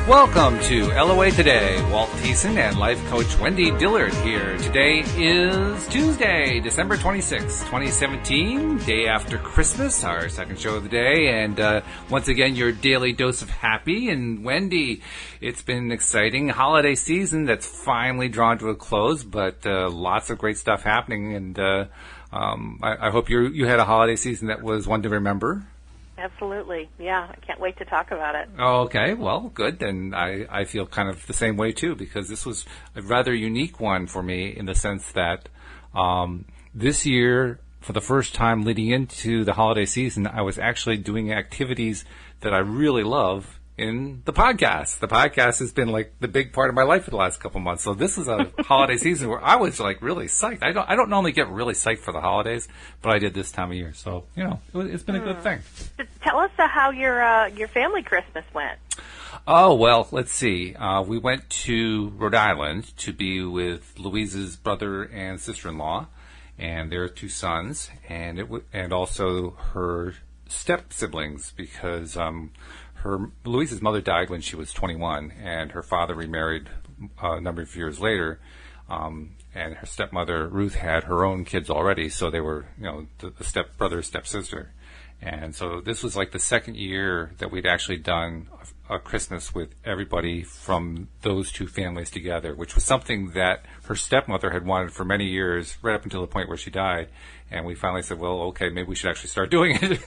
Welcome to LOA Today. Walt Thiessen and life coach Wendy Dillard here. Today is Tuesday, December 26th, 2017, day after Christmas, our second show of the day. And once again, your daily dose of happy. And Wendy, it's been an exciting holiday season that's finally drawn to a close, but lots of great stuff happening. And I hope you had a holiday season that was one to remember. Absolutely. Yeah, I can't wait to talk about it. Oh, okay, well, good. Then I feel kind of the same way, too, because this was a rather unique one for me in the sense that this year, for the first time leading into the holiday season, I was actually doing activities that I really love in the podcast. The podcast has been like the big part of my life for the last couple months. So this is a holiday season where I was like really psyched. I don't normally get really psyched for the holidays, but I did this time of year. So, you know, it's been a good thing. Tell us how your family Christmas went. Oh, well, let's see. We went to Rhode Island to be with Louise's brother and sister-in-law and their two sons, and also her step-siblings, because Louise's mother died when she was 21, and her father remarried a number of years later, and her stepmother, Ruth, had her own kids already, so they were, you know, the stepbrother, stepsister. And so this was like the second year that we'd actually done a Christmas with everybody from those two families together, which was something that her stepmother had wanted for many years, right up until the point where she died. And we finally said, well, okay, maybe we should actually start doing it.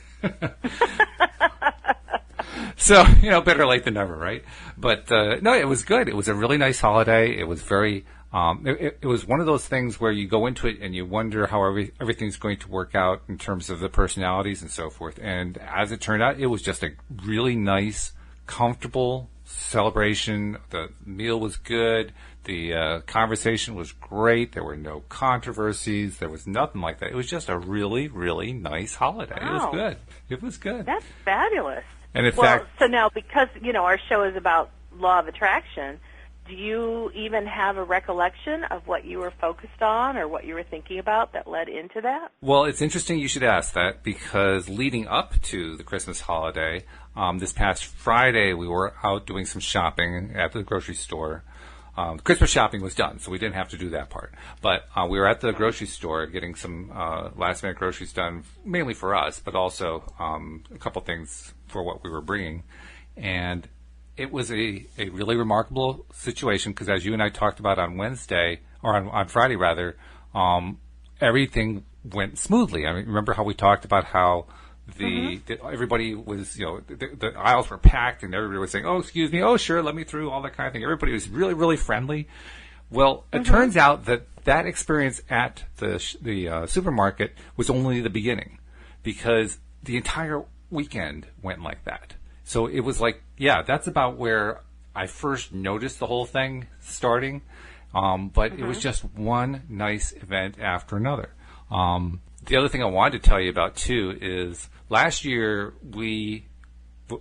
So, you know, better late than never, right? But, no, it was good. It was a really nice holiday. It was very, it was one of those things where you go into it and you wonder how everything's going to work out in terms of the personalities and so forth. And as it turned out, it was just a really nice, comfortable celebration. The meal was good. The conversation was great. There were no controversies. There was nothing like that. It was just a really, really nice holiday. Wow. It was good. It was good. That's fabulous. And in fact, so now, because, you know, our show is about law of attraction, do you even have a recollection of what you were focused on or what you were thinking about that led into that? Well, it's interesting you should ask that, because leading up to the Christmas holiday, this past Friday, we were out doing some shopping at the grocery store. Christmas shopping was done, so we didn't have to do that part. But we were at the grocery store getting some last-minute groceries done, mainly for us, but also a couple things for what we were bringing. And it was a really remarkable situation, because as you and I talked about on Wednesday, or on Friday rather, everything went smoothly. I mean, remember how we talked about how everybody was, you know, the aisles were packed and everybody was saying, oh, excuse me, oh, sure, let me through, all that kind of thing. Everybody was really, really friendly. Well, it turns out that experience at the supermarket was only the beginning, because the entire weekend went like that. So it was like, yeah, that's about where I first noticed the whole thing starting. But it was just one nice event after another. The other thing I wanted to tell you about, too, is last year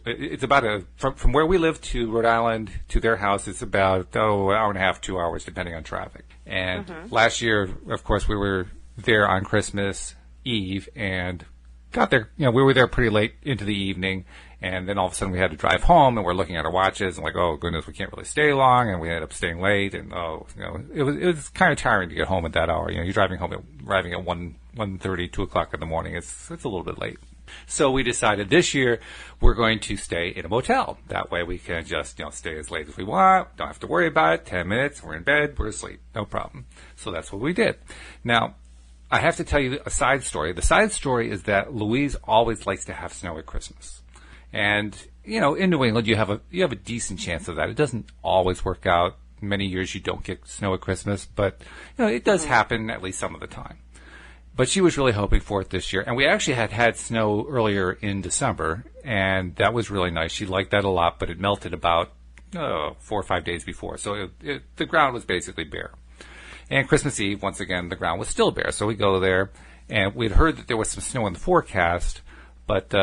it's about from where we live to Rhode Island to their house, it's about, an hour and a half, 2 hours, depending on traffic. And last year, of course, we were there on Christmas Eve and got there, you know, we were there pretty late into the evening. And then all of a sudden we had to drive home, and we're looking at our watches and like, oh goodness, we can't really stay long. And we ended up staying late, and it was kind of tiring to get home at that hour. You know, you're arriving at 1:30, 2 o'clock in the morning. It's a little bit late. So we decided this year we're going to stay in a motel. That way we can just, you know, stay as late as we want. Don't have to worry about it. 10 minutes, we're in bed, we're asleep. No problem. So that's what we did. Now, I have to tell you a side story. The side story is that Louise always likes to have snow at Christmas. And, you know, in New England, you have a decent chance of that. It doesn't always work out. Many years you don't get snow at Christmas, but, you know, it does happen at least some of the time. But she was really hoping for it this year. And we actually had snow earlier in December, and that was really nice. She liked that a lot, but it melted about 4 or 5 days before. So the ground was basically bare. And Christmas Eve, once again, the ground was still bare. So we go there, and we'd heard that there was some snow in the forecast, but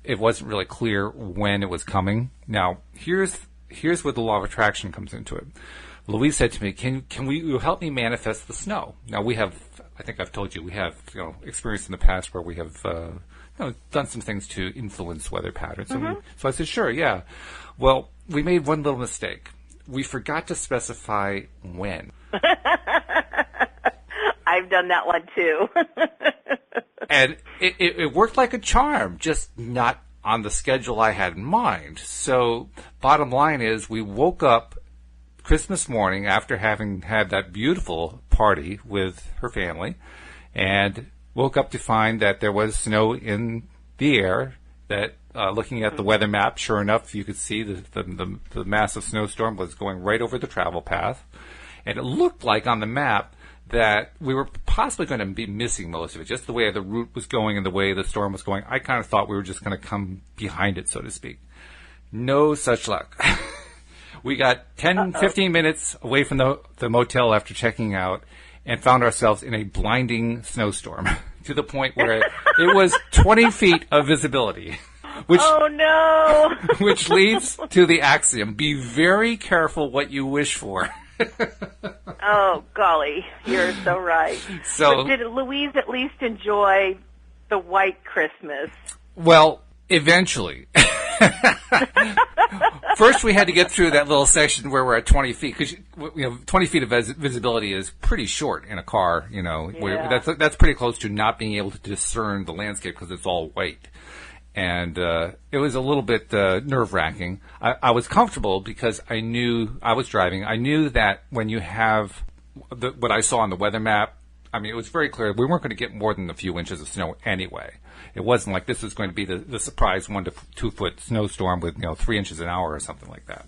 it wasn't really clear when it was coming. Now, here's where the law of attraction comes into it. Louise said to me, can you help me manifest the snow? Now, we have, I think I've told you, we have, you know, experience in the past where we have done some things to influence weather patterns. So I said, sure, yeah. Well, we made one little mistake. We forgot to specify when. I've done that one too. And it worked like a charm, just not on the schedule I had in mind. So bottom line is we woke up Christmas morning after having had that beautiful party with her family and woke up to find that there was snow in the air, that looking at the weather map, sure enough, you could see the massive snowstorm was going right over the travel path. And it looked like on the map that we were possibly going to be missing most of it, just the way the route was going and the way the storm was going. I kind of thought we were just going to come behind it, so to speak. No such luck. We got 10, 15 minutes away from the motel after checking out and found ourselves in a blinding snowstorm to the point where it was 20 feet of visibility. Which, oh, no! Which leads to the axiom, be very careful what you wish for. Oh, golly, you're so right. So, but did Louise at least enjoy the white Christmas? Well, eventually. First, we had to get through that little section where we're at 20 feet, because 20 feet of visibility is pretty short in a car. Yeah. That's pretty close to not being able to discern the landscape because it's all white. And it was a little bit nerve-wracking. I was comfortable because I knew I was driving. I knew that when you have what I saw on the weather map, I mean, it was very clear we weren't going to get more than a few inches of snow anyway. It wasn't like this was going to be the surprise 1 to 2 foot snowstorm with 3 inches an hour or something like that.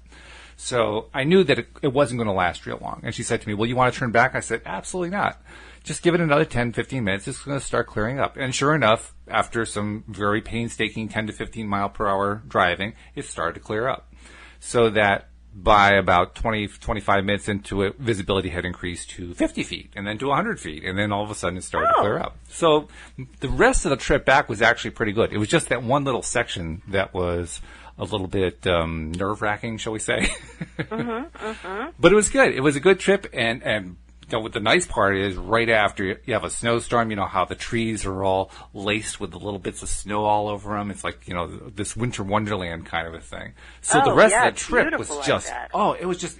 So I knew that it wasn't going to last real long. And she said to me, well, you want to turn back? I said, absolutely not. Just give it another 10, 15 minutes. It's going to start clearing up. And sure enough, after some very painstaking 10 to 15 mile per hour driving, it started to clear up. So that by about 20, 25 minutes into it, visibility had increased to 50 feet and then to 100 feet. And then all of a sudden it started to clear up. So the rest of the trip back was actually pretty good. It was just that one little section that was a little bit nerve-wracking, shall we say. But it was good. It was a good trip. And what the nice part is, right after you have a snowstorm, how the trees are all laced with the little bits of snow all over them. It's like, this winter wonderland kind of a thing. So the rest of that trip was just,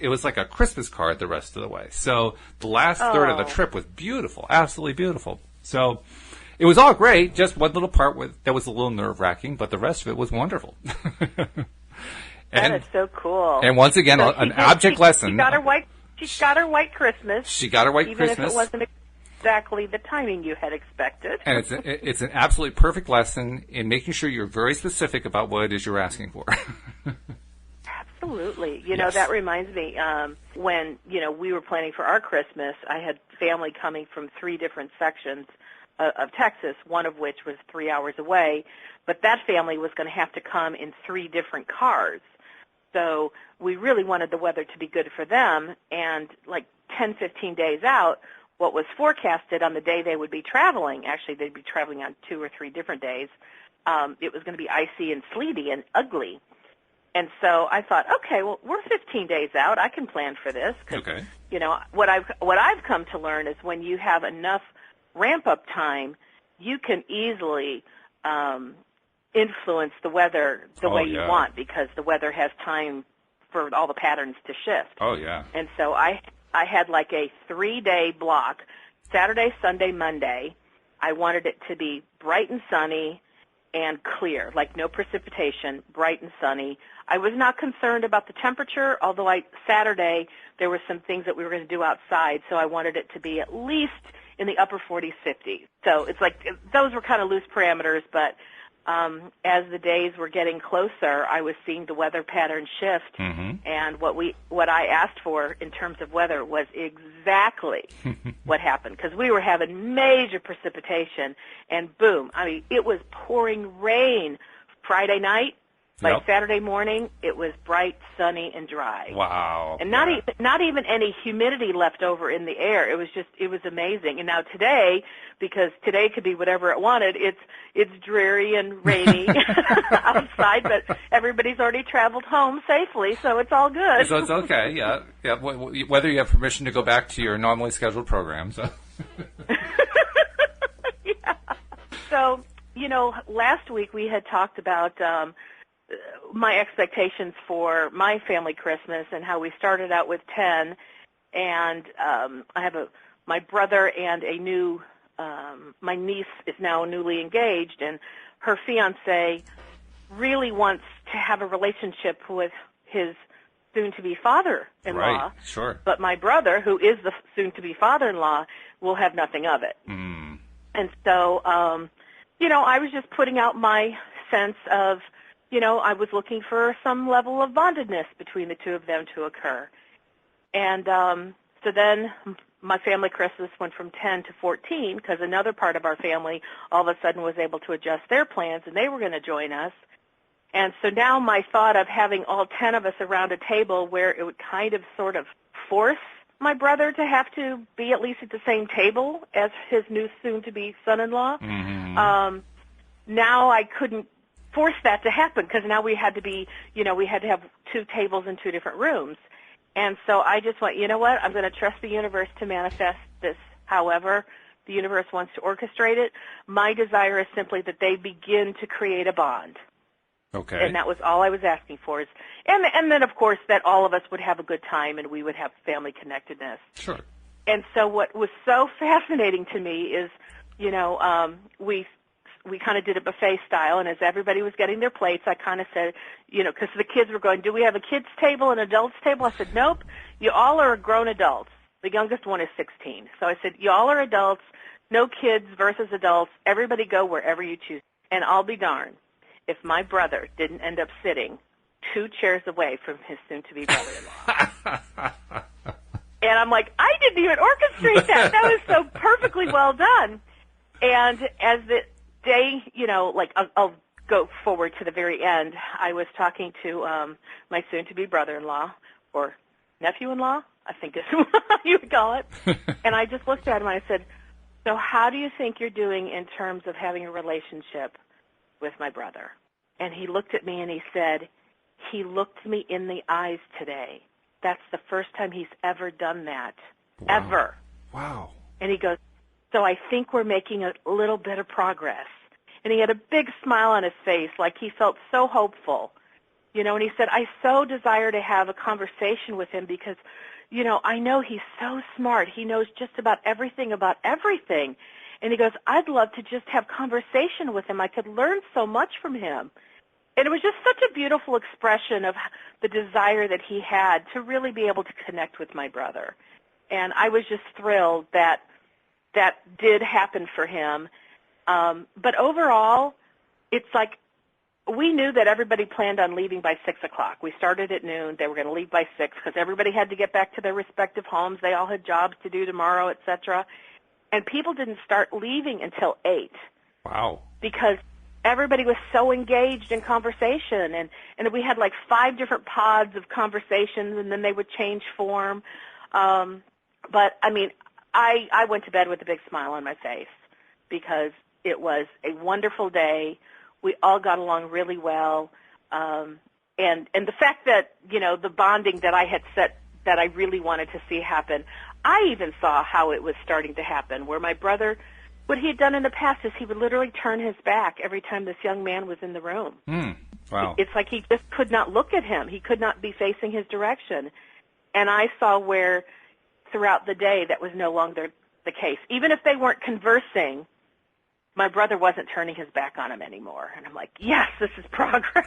it was like a Christmas card the rest of the way. So the last third of the trip was beautiful, absolutely beautiful. So it was all great, just one little part that was a little nerve-wracking, but the rest of it was wonderful. That is so cool. And once again, an object lesson. She got her white Christmas. She got her white Christmas. Even if it wasn't exactly the timing you had expected. And it's an absolutely perfect lesson in making sure you're very specific about what it is you're asking for. Absolutely. Yes. That reminds me, when, we were planning for our Christmas, I had family coming from 3 different sections of Texas, one of which was 3 hours away, but that family was going to have to come in 3 different cars. So we really wanted the weather to be good for them, and like 10, 15 days out, what was forecasted on the day they would be traveling, actually they'd be traveling on 2 or 3 different days, it was going to be icy and sleety and ugly. And so I thought, okay, well, we're 15 days out. I can plan for this. Okay. What I've come to learn is when you have enough ramp-up time, you can easily influence the weather the way you want, because the weather has time for all the patterns to shift. Oh, yeah. And so I had like a 3-day block, Saturday, Sunday, Monday. I wanted it to be bright and sunny and clear, like no precipitation, bright and sunny. I was not concerned about the temperature, although Saturday there were some things that we were going to do outside, so I wanted it to be at least in the upper 40s, 50s. So it's like those were kind of loose parameters, but as the days were getting closer, I was seeing the weather pattern shift, and what I asked for in terms of weather was exactly what happened, because we were having major precipitation, and boom, I mean, it was pouring rain Friday night. By Saturday morning, it was bright, sunny, and dry. Wow! And not even any humidity left over in the air. It was amazing. And now today, because today could be whatever it wanted, it's dreary and rainy outside, but everybody's already traveled home safely, so it's all good. So it's okay. Yeah. Whether you have permission to go back to your normally scheduled program. So. Yeah. So last week we had talked about my expectations for my family Christmas and how we started out with 10, and I have my brother and a new, my niece is now newly engaged, and her fiance really wants to have a relationship with his soon-to-be father-in-law. Right, sure. But my brother, who is the soon-to-be father-in-law, will have nothing of it. Mm. And so, I was just putting out my sense of, I was looking for some level of bondedness between the two of them to occur. And so then my family Christmas went from 10 to 14 because another part of our family all of a sudden was able to adjust their plans, and they were going to join us. And so now my thought of having all 10 of us around a table where it would kind of sort of force my brother to have to be at least at the same table as his new soon-to-be son-in-law, now I couldn't force that to happen because now we had to be, we had to have two tables in two different rooms. And so I just went, you know what, I'm going to trust the universe to manifest this however the universe wants to orchestrate it. My desire is simply that they begin to create a bond. Okay. And that was all I was asking for. And then, of course, that all of us would have a good time and we would have family connectedness. Sure. And so what was so fascinating to me is, we kind of did a buffet style, and as everybody was getting their plates, I kind of said, because the kids were going, do we have a kids' table and adults' table? I said, nope, you all are grown adults. The youngest one is 16. So I said, you all are adults, no kids versus adults. Everybody go wherever you choose. And I'll be darned if my brother didn't end up sitting 2 chairs away from his soon-to-be brother-in-law. And I'm like, I didn't even orchestrate that. That was so perfectly well done. And as the day, I'll go forward to the very end. I was talking to my soon-to-be brother-in-law, or nephew-in-law, I think is what you would call it. And I just looked at him and I said, so how do you think you're doing in terms of having a relationship with my brother? And he looked at me and he said, he looked me in the eyes today. That's the first time he's ever done that. Wow. Ever. Wow. And he goes, so I think we're making a little bit of progress. And he had a big smile on his face, like he felt so hopeful. And he said, I so desire to have a conversation with him because, I know he's so smart. He knows just about everything. And he goes, I'd love to just have conversation with him. I could learn so much from him. And it was just such a beautiful expression of the desire that he had to really be able to connect with my brother. And I was just thrilled that that did happen for him. But overall, it's like we knew that everybody planned on leaving by 6 o'clock. We started at noon. They were going to leave by 6 because everybody had to get back to their respective homes. They all had jobs to do tomorrow, et cetera. And people didn't start leaving until 8. Wow. Because everybody was so engaged in conversation. And we had like 5 different pods of conversations, and then they would change form. But, I mean, I went to bed with a big smile on my face because it was a wonderful day. We all got along really well. And the fact that, the bonding that I had set that I really wanted to see happen, I even saw how it was starting to happen, where my brother, what he had done in the past is he would literally turn his back every time this young man was in the room. Wow. It's like he just could not look at him. He could not be facing his direction. And I saw where throughout the day that was no longer the case. Even if they weren't conversing, my brother wasn't turning his back on him anymore. And I'm like, yes, this is progress.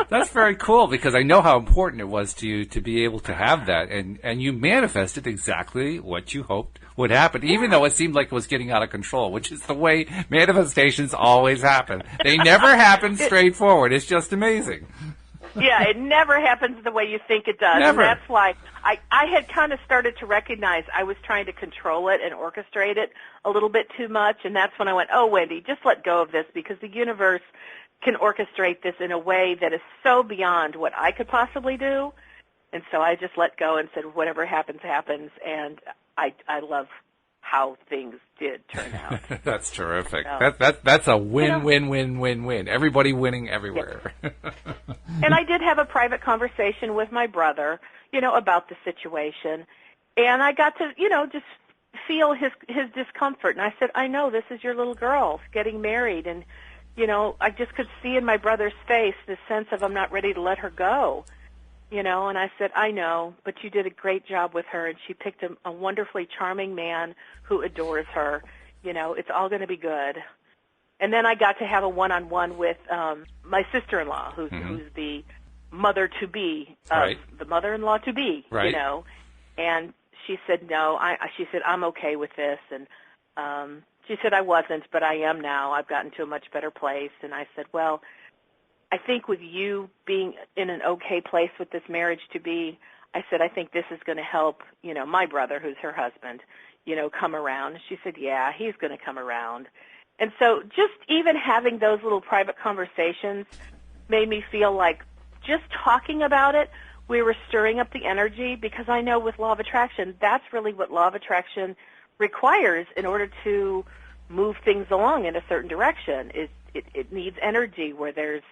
That's very cool because I know how important it was to you to be able to have that. And you manifested exactly what you hoped would happen, even though it seemed like it was getting out of control, which is the way manifestations always happen. They never happen straightforward. It's just amazing. Yeah, it never happens the way you think it does. Never. And that's why I had kind of started to recognize I was trying to control it and orchestrate it a little bit too much. And that's when I went, oh, Wendy, just let go of this because the universe can orchestrate this in a way that is so beyond what I could possibly do. And so I just let go and said, whatever happens, happens. And I love how things did turn out. That's terrific. So, that's a win-win-win-win-win. Everybody winning everywhere. Yeah. And I did have a private conversation with my brother, about the situation. And I got to, just feel his discomfort. And I said, I know this is your little girl getting married. And, I just could see in my brother's face this sense of I'm not ready to let her go. And I said, I know, but you did a great job with her, and she picked a wonderfully charming man who adores her. It's all going to be good. And then I got to have a one-on-one with my sister-in-law, who's the mother-to-be of right. the mother-in-law-to-be, right. And she said, no, she said, I'm okay with this. And she said, I wasn't, but I am now. I've gotten to a much better place. And I said, well, I think with you being in an okay place with this marriage-to-be, I said, I think this is going to help, my brother, who's her husband, come around. And she said, yeah, he's going to come around. And so just even having those little private conversations made me feel like just talking about it, we were stirring up the energy, because I know with law of attraction, that's really what law of attraction requires in order to move things along in a certain direction. It needs energy where there's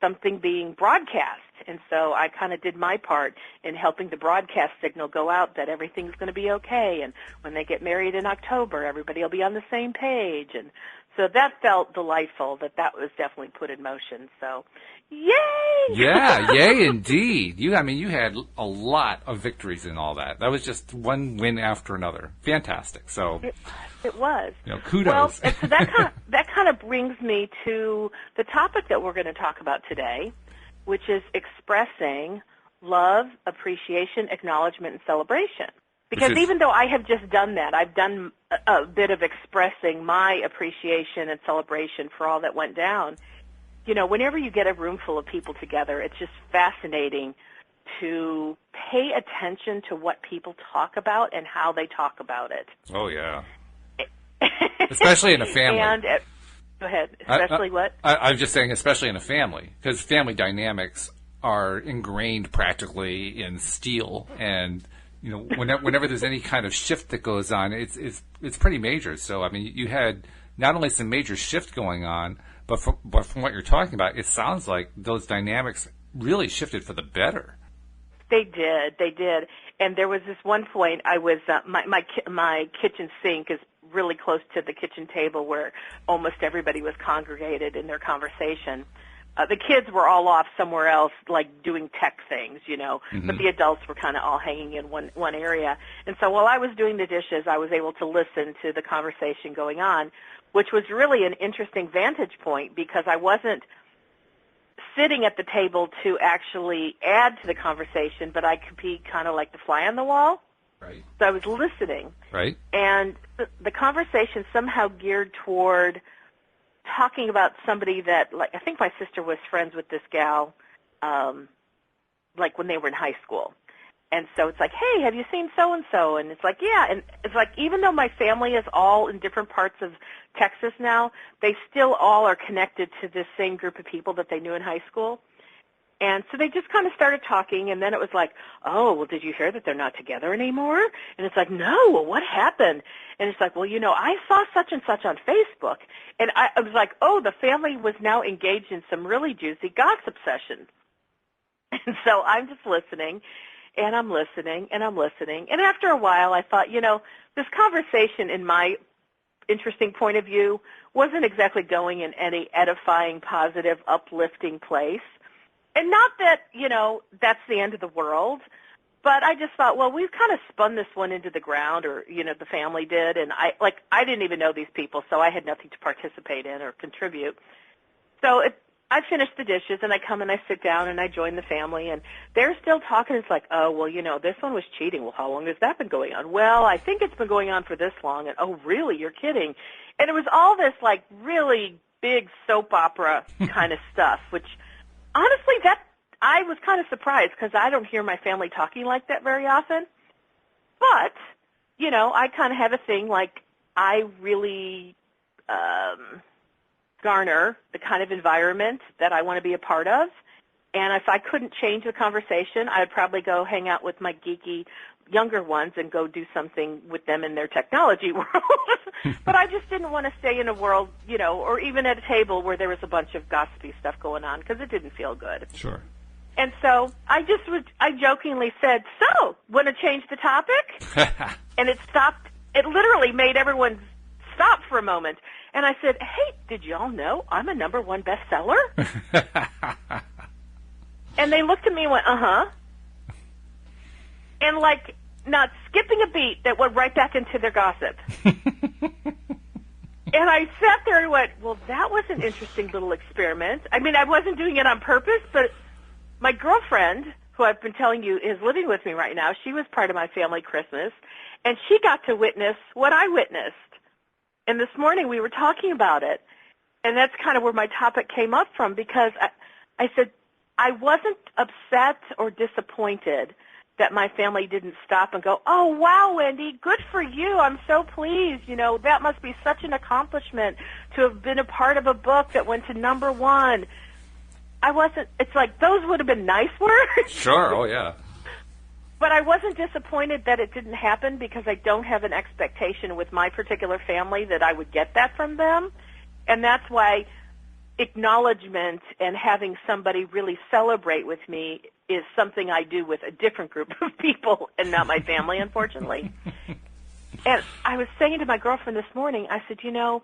something being broadcast. And so I kind of did my part in helping the broadcast signal go out that everything's going to be okay. And when they get married in October, everybody will be on the same page. And so that felt delightful, that was definitely put in motion. So, yay! Yeah, yay indeed. You had a lot of victories in all that. That was just one win after another. Fantastic. So it was. Kudos. Well, and so that kind of brings me to the topic that we're going to talk about today, which is expressing love, appreciation, acknowledgement, and celebration. Because even though I have just done that, I've done a bit of expressing my appreciation and celebration for all that went down. Whenever you get a room full of people together, it's just fascinating to pay attention to what people talk about and how they talk about it. Oh, yeah. Especially in a family. Go ahead. Especially what? I'm just saying especially in a family, because family dynamics are ingrained practically in steel, and whenever there's any kind of shift that goes on, it's pretty major. So you had not only some major shift going on, but from what you're talking about, it sounds like those dynamics really shifted for the better. They did. And there was this one point I was my kitchen sink is really close to the kitchen table where almost everybody was congregated in their conversation. The kids were all off somewhere else, like doing tech things, but the adults were kind of all hanging in one area. And so while I was doing the dishes, I was able to listen to the conversation going on, which was really an interesting vantage point, because I wasn't sitting at the table to actually add to the conversation, but I could be kind of like the fly on the wall. Right. So I was listening. Right. And the conversation somehow geared toward talking about somebody that, like, I think my sister was friends with this gal, like when they were in high school. And so it's like, hey, have you seen so-and-so? And it's like, yeah. And it's like, even though my family is all in different parts of Texas now, they still all are connected to this same group of people that they knew in high school. And so they just kind of started talking, and then it was like, oh, well, did you hear that they're not together anymore? And it's like, no, well, what happened? And it's like, well, I saw such and such on Facebook. And I was like, oh, the family was now engaged in some really juicy gossip sessions. And so I'm just listening, and I'm listening, and I'm listening. And after a while, I thought, this conversation, in my interesting point of view, wasn't exactly going in any edifying, positive, uplifting place. And not that, that's the end of the world, but I just thought, well, we've kind of spun this one into the ground, or, the family did, and I didn't even know these people, so I had nothing to participate in or contribute. So I finished the dishes, and I come and I sit down, and I join the family, and they're still talking. It's like, oh, well, this one was cheating. Well, how long has that been going on? Well, I think it's been going on for this long. And, oh, really, you're kidding. And it was all this, like, really big soap opera kind of stuff, which honestly, I was kind of surprised, because I don't hear my family talking like that very often. But, I kind of have a thing, like, I really garner the kind of environment that I want to be a part of. And if I couldn't change the conversation, I'd probably go hang out with my geeky younger ones and go do something with them in their technology world. But I just didn't want to stay in a world, or even at a table where there was a bunch of gossipy stuff going on, because it didn't feel good. Sure. And so I jokingly said, so, want to change the topic? And it stopped. It literally made everyone stop for a moment. And I said, hey, did y'all know I'm a #1 bestseller? And they looked at me and went, uh-huh. And like not skipping a beat, that went right back into their gossip. And I sat there and went, well, that was an interesting little experiment. I mean, I wasn't doing it on purpose, but my girlfriend, who I've been telling you is living with me right now, she was part of my family Christmas, and she got to witness what I witnessed. And this morning we were talking about it, and that's kind of where my topic came up from, because I said I wasn't upset or disappointed that my family didn't stop and go, oh, wow, Wendy, good for you. I'm so pleased. You know, that must be such an accomplishment to have been a part of a book that went to #1. I wasn't, it's like those would have been nice words. Sure, oh yeah. But I wasn't disappointed that it didn't happen, because I don't have an expectation with my particular family that I would get that from them. And that's why acknowledgement and having somebody really celebrate with me is something I do with a different group of people and not my family, unfortunately. And I was saying to my girlfriend this morning, I said, you know,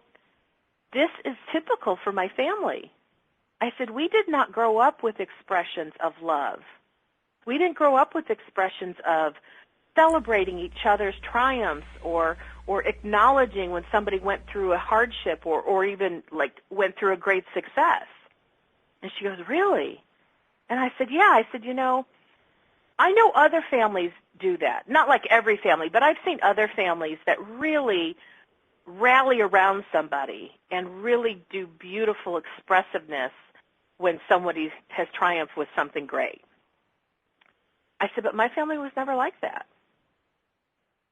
this is typical for my family. I said, we did not grow up with expressions of love. We didn't grow up with expressions of celebrating each other's triumphs or acknowledging when somebody went through a hardship or even like went through a great success. And she goes, really? And I said, yeah. I said, you know, I know other families do that. Not like every family, but I've seen other families that really rally around somebody and really do beautiful expressiveness when somebody has triumphed with something great. I said, but my family was never like that.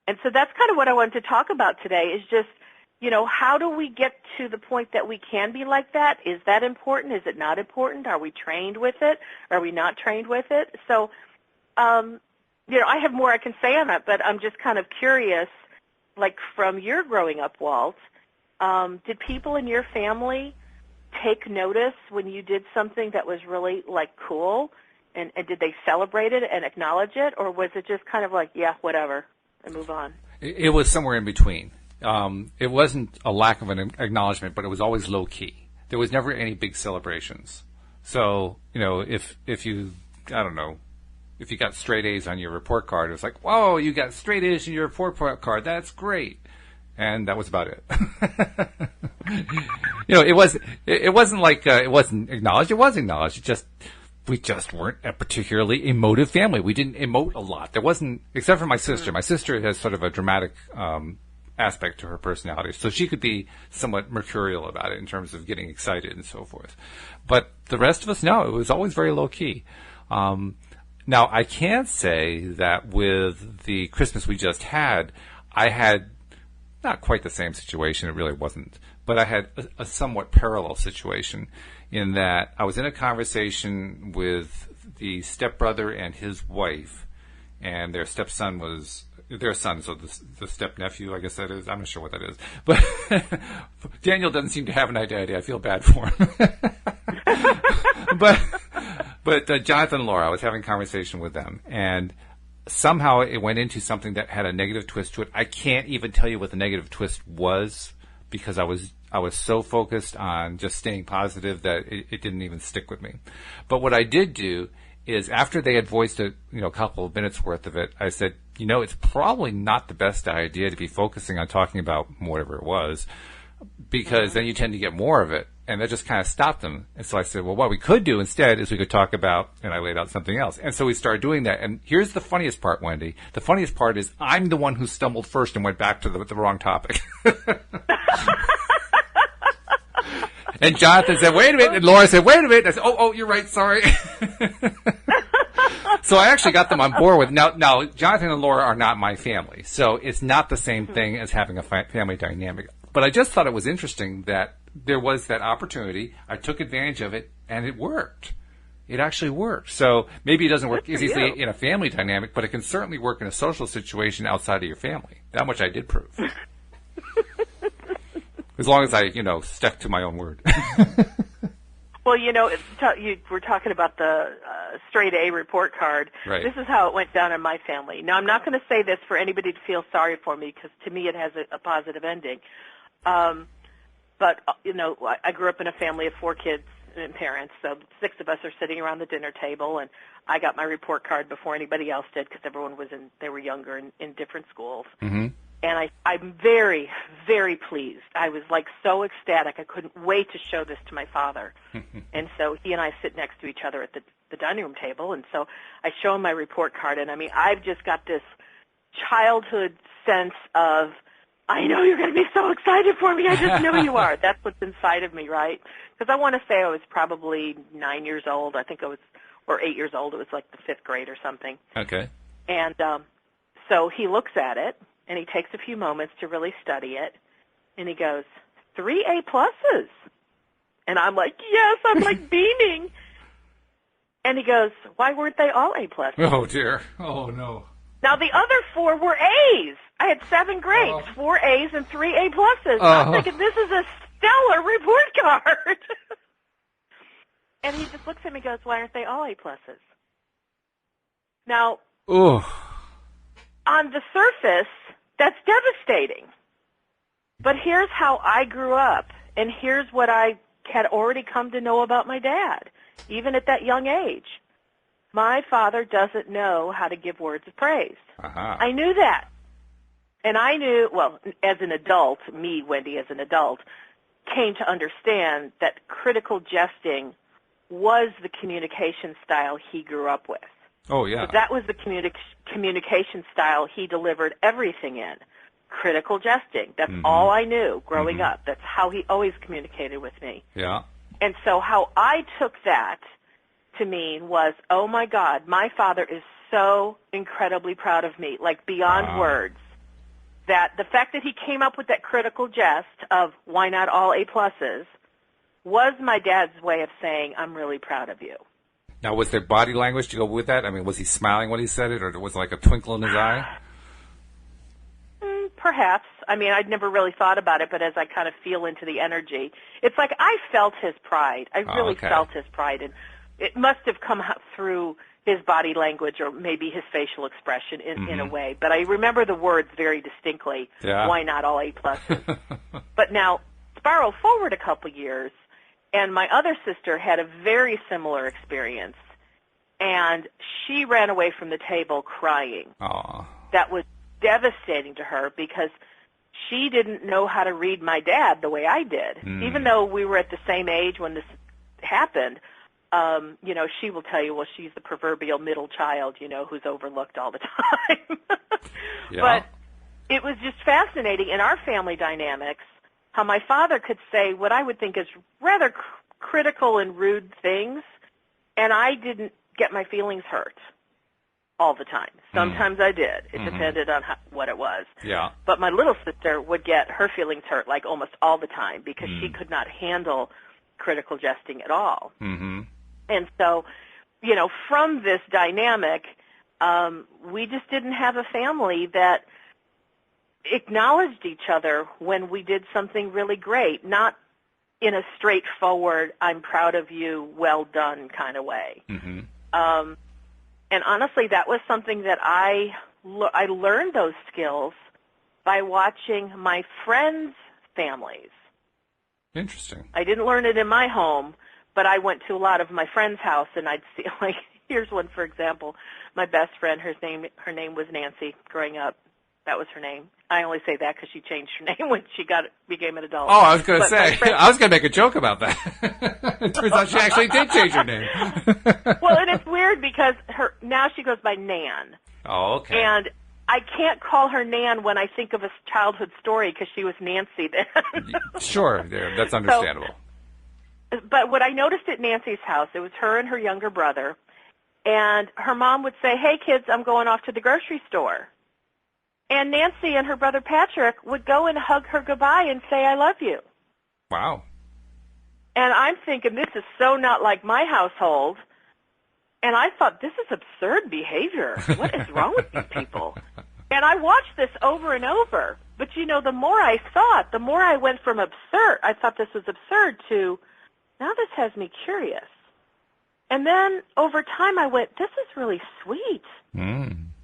And so that's kind of what I wanted to talk about today is just, you know, how do we get to the point that we can be like that? Is that important? Is it not important? Are we trained with it? Are we not trained with it? So, you know, I have more I can say on that, but I'm just kind of curious, like from your growing up, Walt, did people in your family take notice when you did something that was really, like, cool? And did they celebrate it and acknowledge it? Or was it just kind of like, yeah, whatever, and move on? It was somewhere in between. It wasn't a lack of an acknowledgement, but it was always low-key. There was never any big celebrations. So, you know, if you, I don't know, if you got straight A's on your report card, it was like, whoa, you got straight A's in your report card. That's great. And that was about it. You know, it wasn't like it wasn't acknowledged. It was acknowledged. We just weren't a particularly emotive family. We didn't emote a lot. There wasn't, except for my sister. My sister has sort of a dramatic aspect to her personality, so she could be somewhat mercurial about it in terms of getting excited and so forth. But the rest of us, no, it was always very low-key. Now, I can say that with the Christmas we just had, I had not quite the same situation. It really wasn't. But I had a somewhat parallel situation in that I was in a conversation with the stepbrother and his wife, and their stepson was their son, so the step-nephew, I guess that is. I'm not sure what that is. But Daniel doesn't seem to have an idea. I feel bad for him. But Jonathan and Laura, I was having a conversation with them, and somehow it went into something that had a negative twist to it. I can't even tell you what the negative twist was because I was so focused on just staying positive that it didn't even stick with me. But what I did do is after they had voiced a couple of minutes worth of it, I said, it's probably not the best idea to be focusing on talking about whatever it was, because then you tend to get more of it. And that just kind of stopped them. And so I said, well, what we could do instead is we could talk about, and I laid out something else. And so we started doing that. And here's the funniest part, Wendy. The funniest part is I'm the one who stumbled first and went back to the wrong topic. And Jonathan said, wait a minute. And Laura said, wait a minute. I said, oh, you're right. Sorry. So I actually got them on board with, now, Jonathan and Laura are not my family. So it's not the same thing as having a family dynamic. But I just thought it was interesting that there was that opportunity. I took advantage of it, and it worked. It actually worked. So maybe it doesn't work as easily in a family dynamic, but it can certainly work in a social situation outside of your family. That much I did prove. As long as I, stuck to my own word. Well, you were talking about the straight A report card. Right. This is how it went down in my family. Now, I'm not going to say this for anybody to feel sorry for me, because to me it has a positive ending. But, I grew up in a family of 4 kids and parents, so 6 of us are sitting around the dinner table, and I got my report card before anybody else did because everyone they were younger in different schools. Mm-hmm. And I'm very, very pleased. I was like so ecstatic. I couldn't wait to show this to my father. And so he and I sit next to each other at the dining room table. And so I show him my report card. And I mean, I've just got this childhood sense of, I know you're going to be so excited for me. I just know you are. That's what's inside of me, right? Because I want to say I was probably 9 years old. I think I was, or 8 years old. It was like the 5th grade or something. Okay. And so he looks at it. And he takes a few moments to really study it, and he goes, 3 A+. And I'm like, yes, I'm like beaming. And he goes, why weren't they all A+? Oh, dear. Oh, no. Now, the other 4 were A's. I had 7 grades, 4 A's and 3 A+. I'm thinking, this is a stellar report card. And he just looks at me and goes, why aren't they all A+? Now, on the surface, that's devastating. But here's how I grew up, and here's what I had already come to know about my dad, even at that young age. My father doesn't know how to give words of praise. Uh-huh. I knew that. And I knew, well, as an adult, me, Wendy, as an adult, came to understand that critical jesting was the communication style he grew up with. Oh, yeah. So that was the communication style he delivered everything in. Critical jesting. That's all I knew growing up. That's how he always communicated with me. Yeah. And so how I took that to mean was, oh, my God, my father is so incredibly proud of me, like beyond words, that the fact that he came up with that critical jest of why not all A+, was my dad's way of saying, I'm really proud of you. Now, was there body language to go with that? I mean, was he smiling when he said it, or was it like a twinkle in his eye? Perhaps. I mean, I'd never really thought about it, but as I kind of feel into the energy, it's like I felt his pride. I really felt his pride, and it must have come through his body language or maybe his facial expression in a way. But I remember the words very distinctly, why not all A+. But now, spiral forward a couple years, and my other sister had a very similar experience, and she ran away from the table crying. Aww. That was devastating to her because she didn't know how to read my dad the way I did. Even though we were at the same age when this happened, she will tell you, well, she's the proverbial middle child, who's overlooked all the time. But it was just fascinating in our family dynamics how my father could say what I would think is rather critical and rude things, and I didn't get my feelings hurt all the time. Sometimes I did. It depended on what it was. Yeah. But my little sister would get her feelings hurt like almost all the time because she could not handle critical jesting at all. Mm-hmm. And so, from this dynamic, we just didn't have a family that acknowledged each other when we did something really great, not in a straightforward, I'm proud of you, well done kind of way. Mm-hmm. And honestly, that was something that I learned those skills by watching my friends' families. Interesting. I didn't learn it in my home, but I went to a lot of my friends' house, and I'd see, like, here's one, for example. My best friend, her name was Nancy growing up. That was her name. I only say that because she changed her name when she became an adult. Oh, I was going to say, I was going to make a joke about that. It turns out she actually did change her name. Well, and it's weird because now she goes by Nan. Oh, okay. And I can't call her Nan when I think of a childhood story because she was Nancy then. Sure, that's understandable. But what I noticed at Nancy's house, it was her and her younger brother, and her mom would say, hey, kids, I'm going off to the grocery store. And Nancy and her brother Patrick would go and hug her goodbye and say, I love you. Wow. And I'm thinking, this is so not like my household. And I thought, this is absurd behavior. What is wrong with these people? And I watched this over and over. But, the more I saw it, the more I went from absurd, I thought this was absurd, to now this has me curious. And then over time I went, this is really sweet.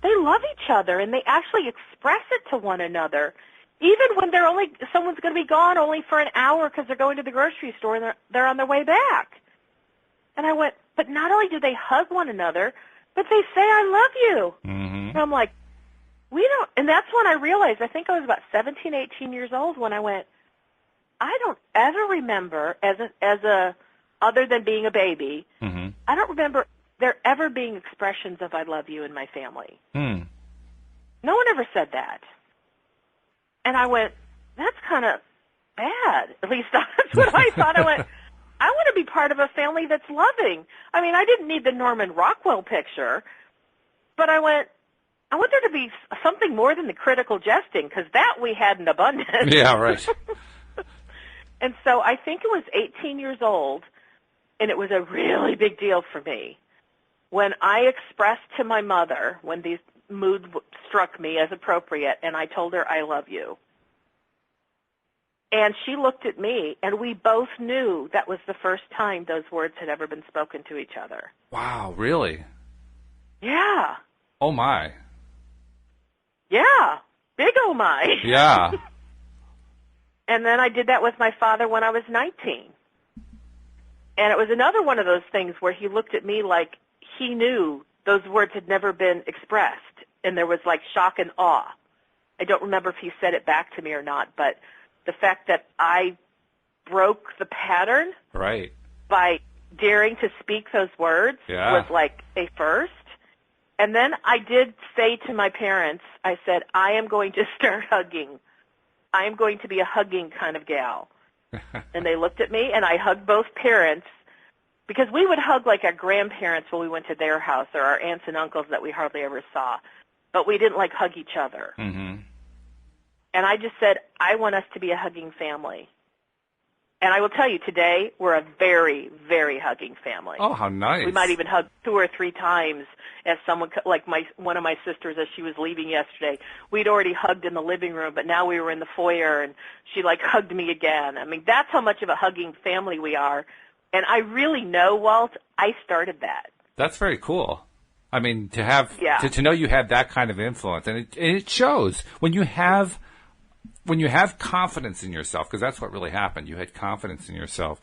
They love each other, and they actually express it to one another Even when someone's going to be gone only for an hour because they're going to the grocery store and they're on their way back. And I went, but not only do they hug one another, but they say, I love you. Mm-hmm. And I'm like, we don't, and that's when I realized, I think I was about 17, 18 years old when I went, I don't ever remember other than being a baby, Mm-hmm. I don't remember there ever being expressions of I love you in my family. Mm. No one ever said that. And I went, that's kind of bad. At least that's what I thought. I went, I want to be part of a family that's loving. I mean, I didn't need the Norman Rockwell picture, but I went, I want there to be something more than the critical jesting, because that we had in abundance. Yeah, right. And so I think it was 18 years old, and it was a really big deal for me when I expressed to my mother, when these moods struck me as appropriate, and I told her, I love you. And she looked at me, and we both knew that was the first time those words had ever been spoken to each other. Wow, really? Yeah. Oh, my. Yeah. Big oh my. Yeah. And then I did that with my father when I was 19. And it was another one of those things where he looked at me like he knew those words had never been expressed, and there was like shock and awe. I don't remember if he said it back to me or not, but the fact that I broke the pattern Right. by daring to speak those words was like a first. And then I did say to my parents, I said, I am going to start hugging. I am going to be a hugging kind of gal. And they looked at me, and I hugged both parents, because we would hug like our grandparents when we went to their house, or our aunts and uncles that we hardly ever saw. But we didn't like hug each other. Mm-hmm. And I just said, I want us to be a hugging family. And I will tell you, today, we're a very, very hugging family. Oh, how nice. We might even hug 2 or 3 times as someone, like one of my sisters, as she was leaving yesterday. We'd already hugged in the living room, but now we were in the foyer, and she, like, hugged me again. I mean, that's how much of a hugging family we are. And I really know, Walt, I started that. That's very cool. I mean, to have to know you had that kind of influence, and it shows when you have confidence in yourself, because that's what really happened. You had confidence in yourself.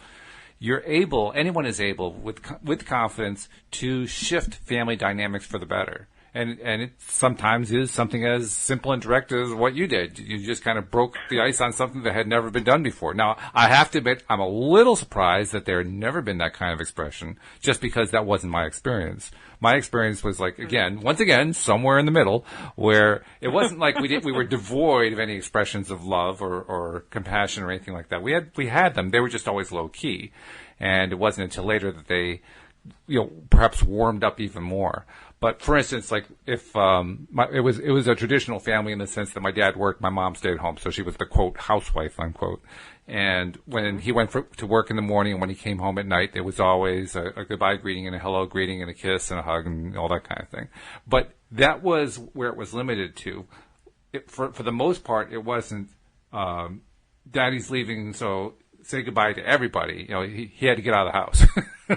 Anyone is able with confidence to shift family dynamics for the better. And it sometimes is something as simple and direct as what you did. You just kind of broke the ice on something that had never been done before. Now, I have to admit, I'm a little surprised that there had never been that kind of expression, just because that wasn't my experience. My experience was like, once again, somewhere in the middle, where it wasn't like we were devoid of any expressions of love or compassion or anything like that. We had them. They were just always low key. And it wasn't until later that they, perhaps warmed up even more. But for instance, like if it was a traditional family in the sense that my dad worked, my mom stayed home, so she was the quote housewife unquote. And when he went to work in the morning and when he came home at night, there was always a goodbye greeting and a hello greeting and a kiss and a hug and all that kind of thing. But that was where it was limited to. For the most part, it wasn't Daddy's leaving, so say goodbye to everybody. He had to get out of the house.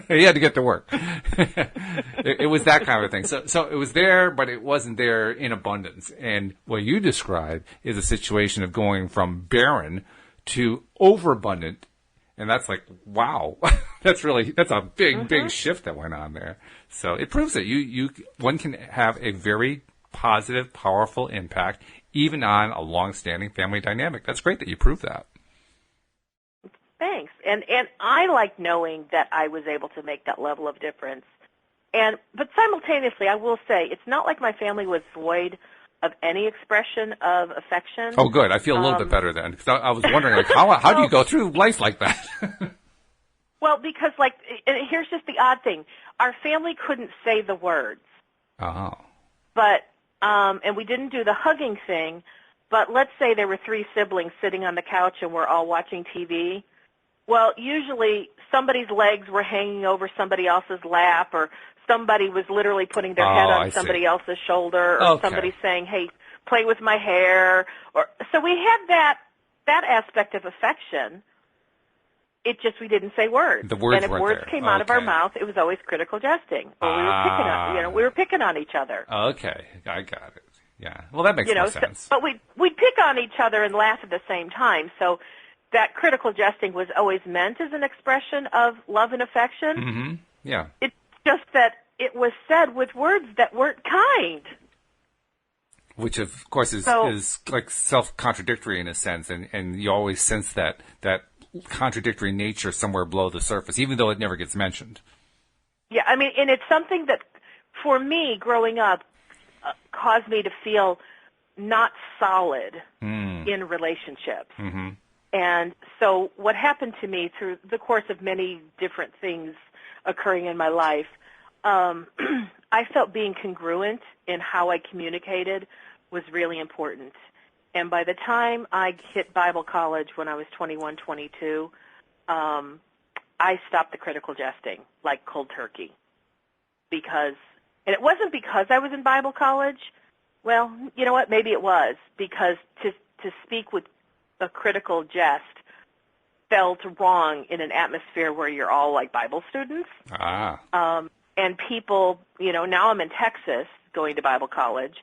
He had to get to work. It was that kind of thing. So it was there, but it wasn't there in abundance. And what you described is a situation of going from barren to overabundant. And that's like, wow, that's a big shift that went on there. So it proves that one can have a very positive, powerful impact even on a long-standing family dynamic. That's great that you proved that. Thanks. And I like knowing that I was able to make that level of difference. But simultaneously, I will say, it's not like my family was void of any expression of affection. Oh, good. I feel a little bit better then. Because I was wondering, like, how do you go through life like that? Well, because, here's just the odd thing. Our family couldn't say the words. Oh. But, and we didn't do the hugging thing, but let's say there were 3 siblings sitting on the couch and we're all watching TV. Well, usually somebody's legs were hanging over somebody else's lap, or somebody was literally putting their head on somebody else's shoulder, or somebody saying, hey, play with my hair. So we had that aspect of affection. It just, we didn't say words. The words and if weren't words there. came out of our mouth, it was always critical jesting. Or we were picking on each other. Okay, I got it. Yeah. Well, that makes more sense. So, but we'd pick on each other and laugh at the same time. So that critical jesting was always meant as an expression of love and affection. Mm-hmm. Yeah. It's just that it was said with words that weren't kind. Which, of course, is like self-contradictory in a sense, and you always sense that contradictory nature somewhere below the surface, even though it never gets mentioned. Yeah, I mean, and it's something that, for me, growing up, caused me to feel not solid in relationships. Mm-hmm. And so what happened to me through the course of many different things occurring in my life, I felt being congruent in how I communicated was really important. And by the time I hit Bible college when I was 21, 22, I stopped the critical jesting like cold turkey. And it wasn't because I was in Bible college. Well, you know what? Maybe it was, because to speak with a critical jest felt wrong in an atmosphere where you're all like Bible students. And people, now I'm in Texas going to Bible college,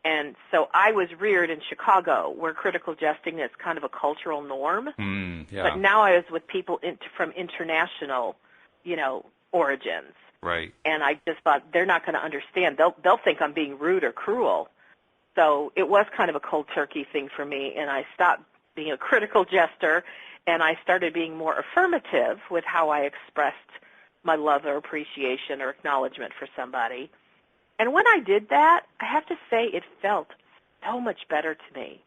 and so I was reared in Chicago where critical jesting is kind of a cultural norm. Yeah. But now I was with people from international, origins. Right. And I just thought they're not going to understand. They'll think I'm being rude or cruel. So it was kind of a cold turkey thing for me, and I stopped being a critical jester, and I started being more affirmative with how I expressed my love or appreciation or acknowledgement for somebody. And when I did that, I have to say it felt so much better to me.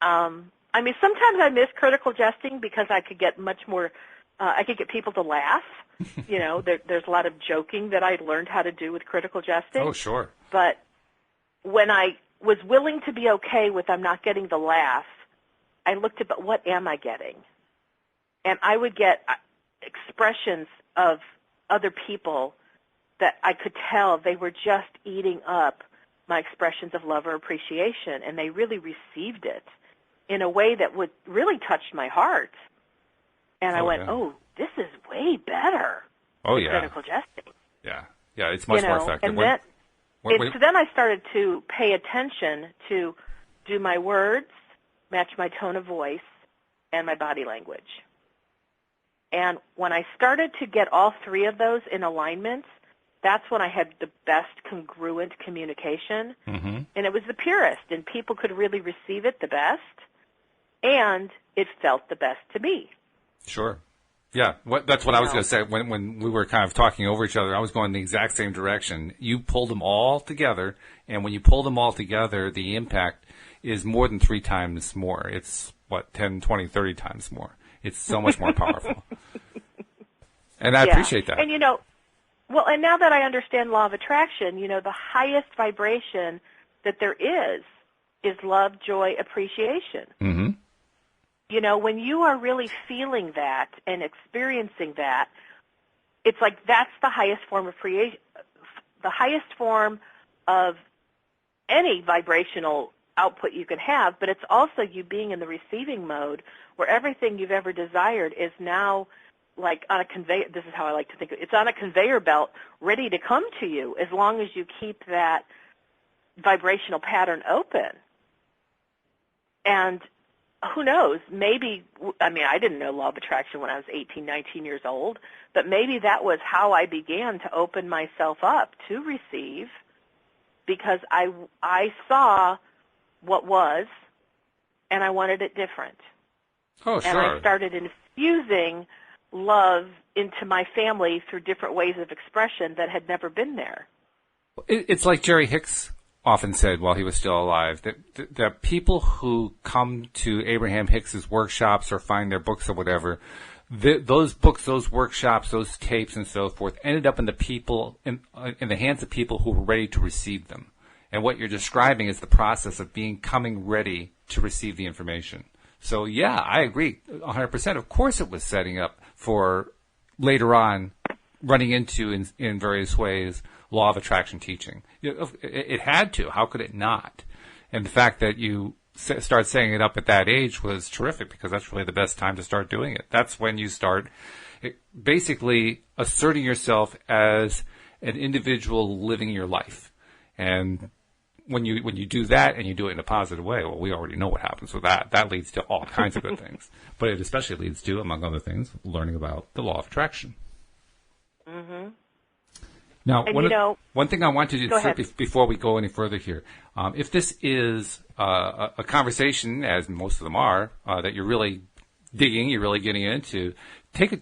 I mean, sometimes I miss critical jesting because I could get much more, I could get people to laugh. There's a lot of joking that I learned how to do with critical jesting. Oh, sure. But when I was willing to be okay with I'm not getting the laugh, I looked at, but what am I getting? And I would get expressions of other people that I could tell they were just eating up my expressions of love or appreciation, and they really received it in a way that would really touch my heart. And I went, this is way better than critical jesting. Yeah. Yeah, it's much more effective. And so then I started to pay attention to do my words match my tone of voice and my body language. And when I started to get all three of those in alignment, that's when I had the best congruent communication. Mm-hmm. And it was the purest, and people could really receive it the best, and it felt the best to me. Sure. Yeah, that's what I was going to say. When we were kind of talking over each other, I was going the exact same direction. You pulled them all together, and when you pull them all together, the impact is more than 3 times more. It's, 10, 20, 30 times more. It's so much more powerful. And I appreciate that. And, and now that I understand law of attraction, the highest vibration that there is love, joy, appreciation. Mm-hmm. When you are really feeling that and experiencing that, it's like that's the highest form of creation, the highest form of any vibrational output you can have, but it's also you being in the receiving mode where everything you've ever desired is now like on a conveyor. This is how I like to think of it. It's on a conveyor belt ready to come to you as long as you keep that vibrational pattern open. And who knows, maybe, I didn't know law of attraction when I was 18, 19 years old, but maybe that was how I began to open myself up to receive, because I saw what was, and I wanted it different. Oh, sure. And I started infusing love into my family through different ways of expression that had never been there. It's like Jerry Hicks often said while he was still alive, that people who come to Abraham Hicks's workshops or find their books or whatever, those books, those workshops, those tapes and so forth ended up in the hands of people who were ready to receive them. And what you're describing is the process of coming ready to receive the information. So yeah, I agree 100%. Of course it was setting up for later on running into in various ways law of attraction teaching. It had to. How could it not? And the fact that you start setting it up at that age was terrific, because that's really the best time to start doing it. That's when you start basically asserting yourself as an individual living your life. And when you do that and you do it in a positive way, well, we already know what happens with that. That leads to all kinds of good things. But it especially leads to, among other things, learning about the law of attraction. Mm-hmm. Now, and one thing I want to do before we go any further here, if this is a conversation, as most of them are, that you're really digging, you're really getting into,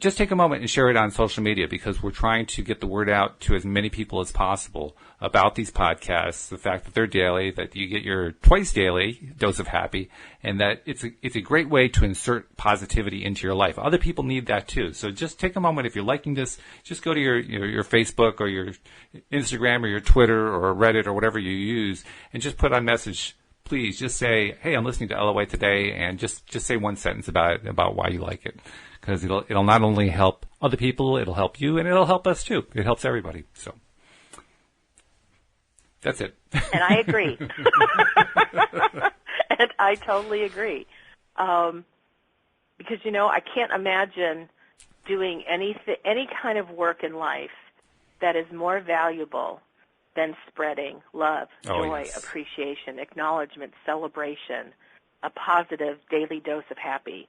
just take a moment and share it on social media, because we're trying to get the word out to as many people as possible about these podcasts, the fact that they're daily, that you get your twice daily dose of happy, and that it's a great way to insert positivity into your life. Other people need that too. So just take a moment. If you're liking this, just go to your Facebook or your Instagram or your Twitter or Reddit or whatever you use, and just put on message. Please just say, "Hey, I'm listening to LOA today," and just say one sentence about why you like it. Because it'll not only help other people, it'll help you, and it'll help us too. It helps everybody. So that's it. And I agree. And I totally agree. Because I can't imagine doing any kind of work in life that is more valuable than spreading love, joy, appreciation, acknowledgement, celebration, a positive daily dose of happy.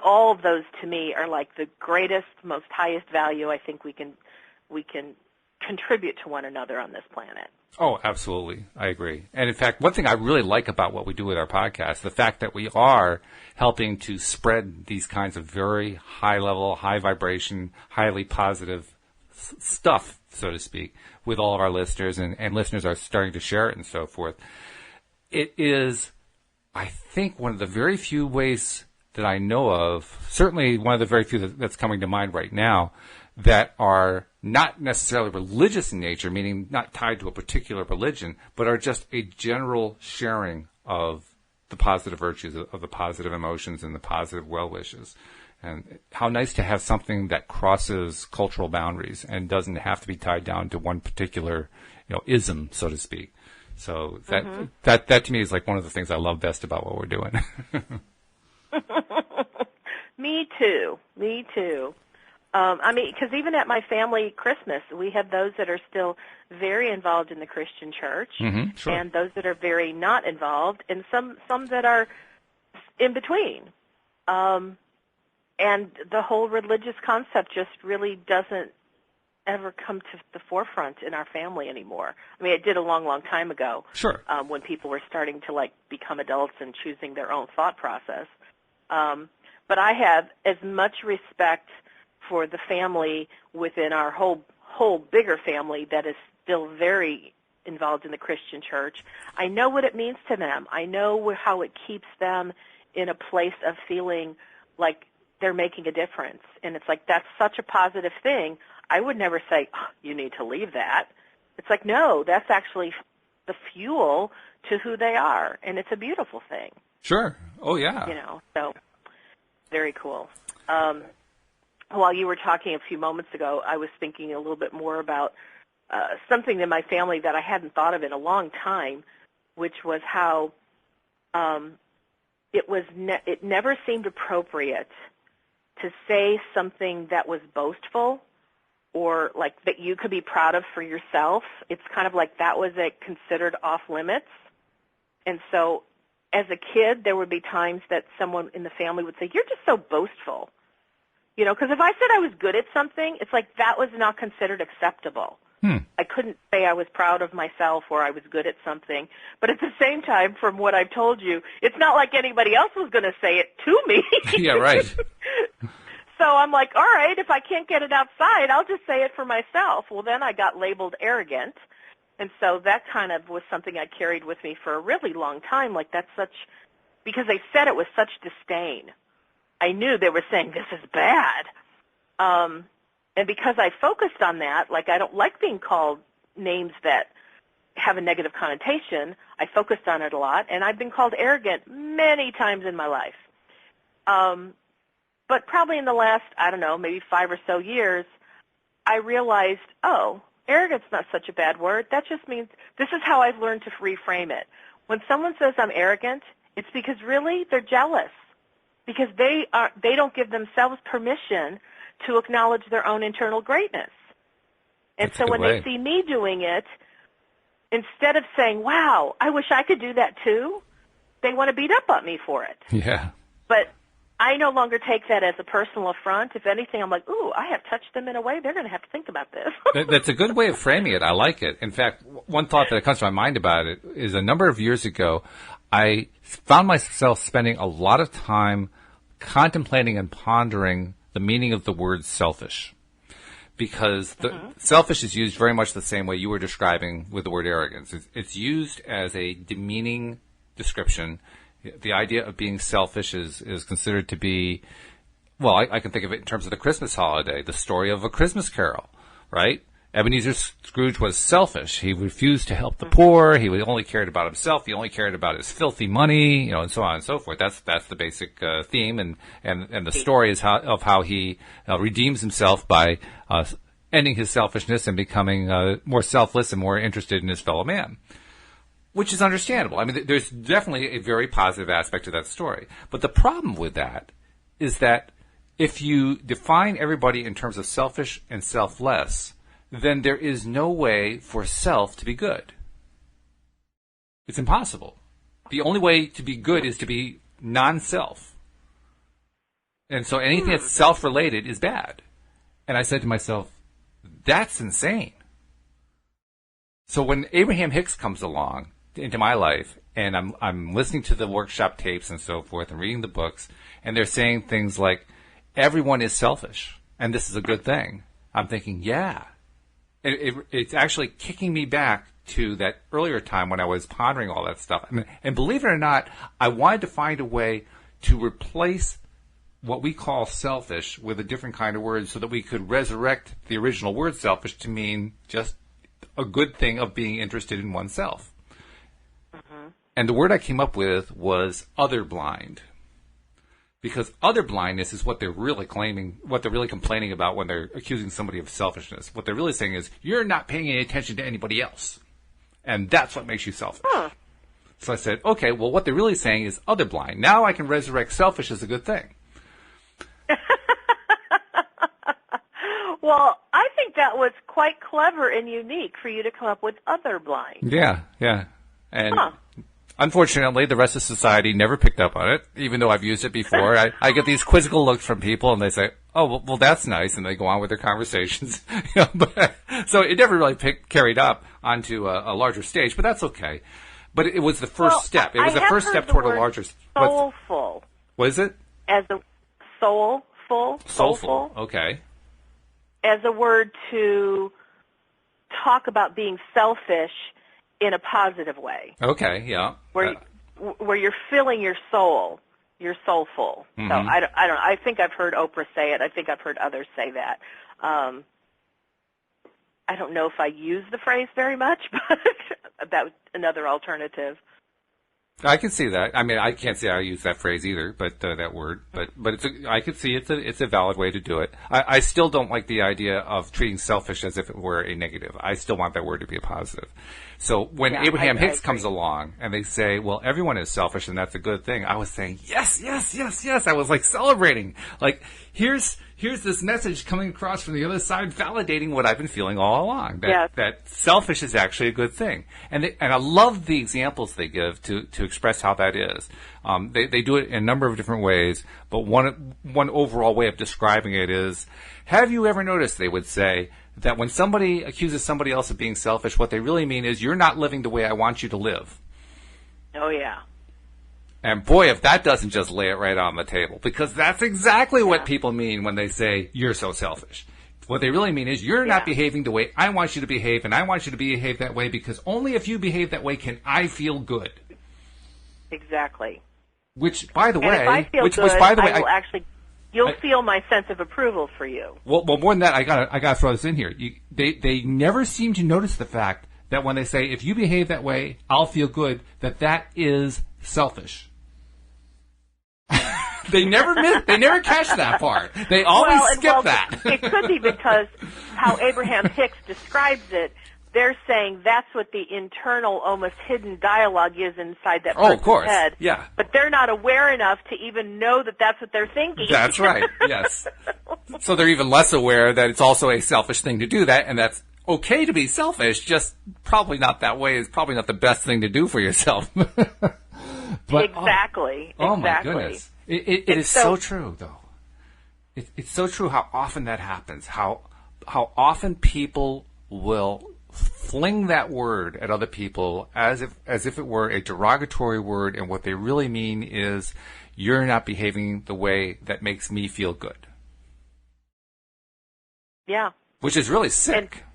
All of those to me are like the greatest, most highest value I think we can contribute to one another on this planet. Oh, absolutely. I agree. And in fact, one thing I really like about what we do with our podcast, the fact that we are helping to spread these kinds of very high level, high vibration, highly positive stuff, so to speak, with all of our listeners, and listeners are starting to share it and so forth. It is, I think, one of the very few ways that I know of, certainly one of the very few that's coming to mind right now, that are not necessarily religious in nature, meaning not tied to a particular religion, but are just a general sharing of the positive virtues, of the positive emotions and the positive well wishes. And how nice to have something that crosses cultural boundaries and doesn't have to be tied down to one particular, ism, so to speak. So that to me is like one of the things I love best about what we're doing. Me too. Because even at my family Christmas, we have those that are still very involved in the Christian church, sure. and those that are very not involved, and some that are in between. And the whole religious concept just really doesn't ever come to the forefront in our family anymore. I mean, it did a long, long time ago. Sure. When people were starting to become adults and choosing their own thought process. But I have as much respect for the family within our whole bigger family that is still very involved in the Christian church. I know what it means to them. I know how it keeps them in a place of feeling like they're making a difference. And it's like, that's such a positive thing. I would never say, you need to leave that. It's like, no, that's actually the fuel to who they are. And it's a beautiful thing. Sure. Oh, yeah. So very cool. While you were talking a few moments ago, I was thinking a little bit more about something in my family that I hadn't thought of in a long time, which was how it never seemed appropriate to say something that was boastful or like that you could be proud of for yourself. It's kind of like that was considered off limits. And so as a kid, there would be times that someone in the family would say, "You're just so boastful." Because if I said I was good at something, it's like that was not considered acceptable. I couldn't say I was proud of myself or I was good at something. But at the same time, from what I've told you, it's not like anybody else was going to say it to me. Yeah, right. So I'm like, all right, if I can't get it outside, I'll just say it for myself. Well, then I got labeled arrogant. And so that kind of was something I carried with me for a really long time. Like because they said it with such disdain. I knew they were saying this is bad. And because I focused on that, I don't like being called names that have a negative connotation. I focused on it a lot, and I've been called arrogant many times in my life. But probably in the last, maybe 5 or so years, I realized, arrogant's not such a bad word. That just means this is how I've learned to reframe it. When someone says I'm arrogant, it's because really they're jealous. Because they don't give themselves permission to acknowledge their own internal greatness. And so when they see me doing it, instead of saying, wow, I wish I could do that too, they want to beat up on me for it. Yeah. But I no longer take that as a personal affront. If anything, I'm like, ooh, I have touched them in a way. They're going to have to think about this. That's a good way of framing it. I like it. In fact, one thought that comes to my mind about it is a number of years ago, I found myself spending a lot of time contemplating and pondering the meaning of the word selfish. Because selfish is used very much the same way you were describing with the word arrogance. It's used as a demeaning description. The idea of being selfish is considered to be, well, I can think of it in terms of the Christmas holiday, the story of A Christmas Carol, right? Ebenezer Scrooge was selfish. He refused to help the poor. He only cared about himself. He only cared about his filthy money, and so on and so forth. That's the basic theme, and the story is of how he redeems himself by ending his selfishness and becoming more selfless and more interested in his fellow man. Which is understandable. I mean, there's definitely a very positive aspect to that story. But the problem with that is that if you define everybody in terms of selfish and selfless, then there is no way for self to be good. It's impossible. The only way to be good is to be non-self. And so anything that's self-related is bad. And I said to myself, that's insane. So when Abraham Hicks comes along into my life, and I'm listening to the workshop tapes and so forth and reading the books, and they're saying things like, everyone is selfish, and this is a good thing. I'm thinking, yeah. It's actually kicking me back to that earlier time when I was pondering all that stuff. And believe it or not, I wanted to find a way to replace what we call selfish with a different kind of word so that we could resurrect the original word selfish to mean just a good thing of being interested in oneself. And the word I came up with was otherblind. Because otherblindness is what they're really claiming, what they're really complaining about when they're accusing somebody of selfishness. What they're really saying is, you're not paying any attention to anybody else. And that's what makes you selfish. So I said, okay, well, what they're really saying is otherblind. Now I can resurrect selfish as a good thing. Well, I think that was quite clever and unique for you to come up with otherblind. Yeah. And unfortunately, the rest of society never picked up on it, even though I've used it before. I get these quizzical looks from people, and they say, oh, well, that's nice, and they go on with their conversations. So it never really carried up onto a larger stage, but that's okay. But it was the first step. It was the first step toward a larger... Soulful. What is it? As a soulful. Soulful, okay. As a word to talk about being selfish in a positive way. Okay, yeah. Where you're filling your soul. You're soulful. So I don't. I think I've heard Oprah say it. I think I've heard others say that. I don't know if I use the phrase very much, but that was another alternative. I can see that. I mean, I can't say I use that phrase either, but that word. But I could see it's a valid way to do it. I still don't like the idea of treating selfish as if it were a negative. I still want that word to be a positive. So when Abraham Hicks comes along and they say, well, everyone is selfish and that's a good thing, I was saying, yes. I was like celebrating. Like, here's this message coming across from the other side validating what I've been feeling all along. That selfish is actually a good thing. And I love the examples they give to express how that is. They do it in a number of different ways, but one overall way of describing it is, have you ever noticed, they would say, that when somebody accuses somebody else of being selfish, what they really mean is, you're not living the way I want you to live. Oh, yeah. And boy, if that doesn't just lay it right on the table, because that's exactly what people mean when they say, you're so selfish. What they really mean is, you're not behaving the way I want you to behave, and I want you to behave that way because only if you behave that way can I feel good. Exactly. Which, by the way, if I feel good, I will actually... You'll feel my sense of approval for you. Well, more than that, I gotta throw this in here. They never seem to notice the fact that when they say, if you behave that way, I'll feel good, that is selfish. They never catch that part. They always skip that. It could be because how Abraham Hicks describes it, they're saying that's what the internal, almost hidden dialogue is inside that person's head. Yeah. But they're not aware enough to even know that that's what they're thinking. That's right, yes. So they're even less aware that it's also a selfish thing to do that, and that's okay to be selfish, just probably not that way. It's probably not the best thing to do for yourself. But, exactly. Oh my goodness. It is so true, though. It's so true how often that happens. How often people will fling that word at other people as if it were a derogatory word, and what they really mean is, you're not behaving the way that makes me feel good. Yeah. Which is really sick.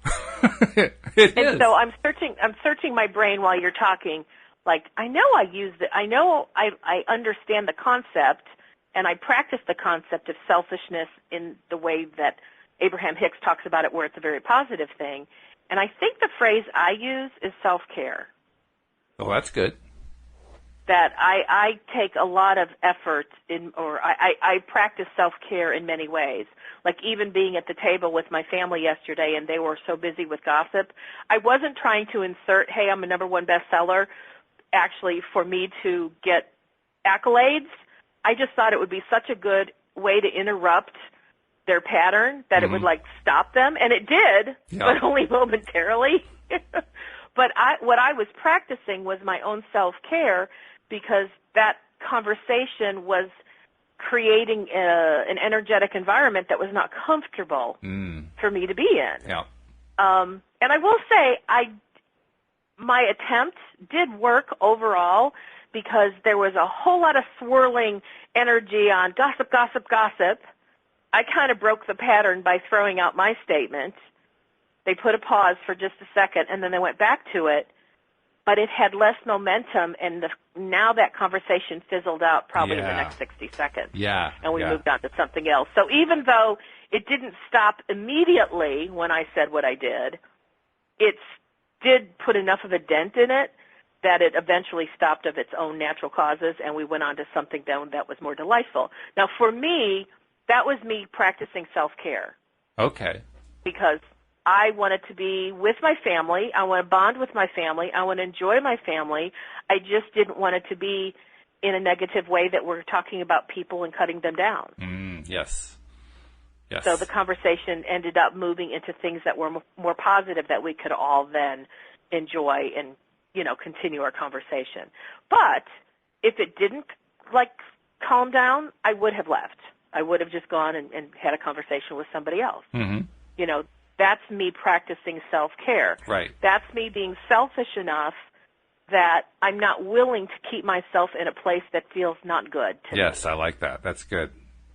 And so I'm searching my brain while you're talking. Like, I know I use it. I know I understand the concept, and I practice the concept of selfishness in the way that Abraham Hicks talks about it, where it's a very positive thing. And I think the phrase I use is self-care. Oh, that's good. That I take a lot of effort I practice self-care in many ways. Like even being at the table with my family yesterday, and they were so busy with gossip, I wasn't trying to insert, hey, I'm a #1 bestseller, actually for me to get accolades. I just thought it would be such a good way to interrupt their pattern that it would like stop them, and it did, but only momentarily. But what I was practicing was my own self-care, because that conversation was creating an energetic environment that was not comfortable for me to be in. Yeah. And I will say, my attempt did work overall, because there was a whole lot of swirling energy on gossip, gossip, gossip. I kind of broke the pattern by throwing out my statement. They put a pause for just a second, and then they went back to it. But it had less momentum, and now that conversation fizzled out probably in the next 60 seconds. Yeah. And we moved on to something else. So even though it didn't stop immediately when I said what I did, it did put enough of a dent in it that it eventually stopped of its own natural causes, and we went on to something that was more delightful. Now, for me, that was me practicing self-care. Okay. Because I wanted to be with my family. I want to bond with my family. I want to enjoy my family. I just didn't want it to be in a negative way that we're talking about people and cutting them down. Yes. Yes. So the conversation ended up moving into things that were more positive that we could all then enjoy and, continue our conversation. But if it didn't, calm down, I would have left. I would have just gone and had a conversation with somebody else. That's me practicing self-care. Right. That's me being selfish enough that I'm not willing to keep myself in a place that feels not good to me. Yes, I like that. That's good.